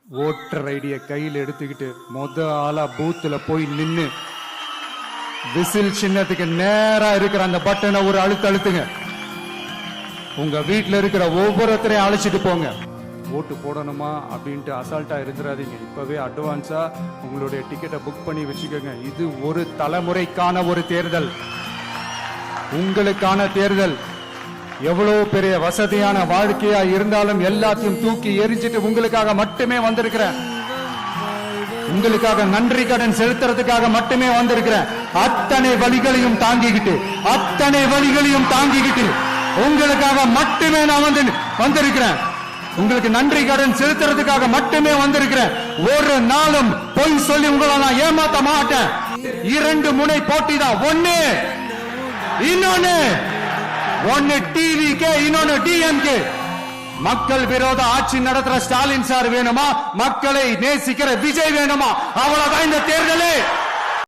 Voter ஐடிய கையில் எடுத்துக்கிட்டு ஆளா பூத்துல போய் நின்னு விசில் சின்னத்துக்கு நேரா இருக்கிற அந்த பட்டனை ஒரு அழுத்துங்க. உங்க வீட்டுல இருக்கிற ஒவ்வொருத்தரையும் அழைச்சிட்டு போங்க. ஓட்டு போடணுமா அப்படின்ட்டு அசால்ட்டா இருந்துடாதீங்க. இப்பவே அட்வான்ஸா உங்களுடைய டிக்கெட்டை புக் பண்ணி வச்சுக்கோங்க. இது ஒரு தலைமுறைக்கான ஒரு தேர்தல், உங்களுக்கான தேர்தல். எவ்வளவு பெரிய வசதியான வாழ்க்கையா இருந்தாலும் எல்லாத்தையும் தூக்கி எரிஞ்சிட்டு உங்களுக்காக மட்டுமே வந்திருக்கிறேன். உங்களுக்காக நன்றி கடன் செலுத்துறதுக்காக மட்டுமே வந்திருக்கிறேன். அத்தனை வழிகளையும் தாங்கிக்கிட்டு உங்களுக்காக மட்டுமே நான் வந்திருக்கிறேன். உங்களுக்கு நன்றி கடன் செலுத்துறதுக்காக மட்டுமே வந்திருக்கிறேன். ஒரு நாளும் பொய் சொல்லி உங்களை நான் ஏமாத்த மாட்டேன். 2 முனை போட்டி தான். ஒன்னு டிவிகே, இன்னொன்னு டிஎம்கே. மக்கள் விரோத ஆட்சி நடத்துற ஸ்டாலின் சார் வேணுமா, மக்களை நேசிக்கிற விஜய் வேணுமா? அவ்வளவுதான் இந்த தேர்தலே.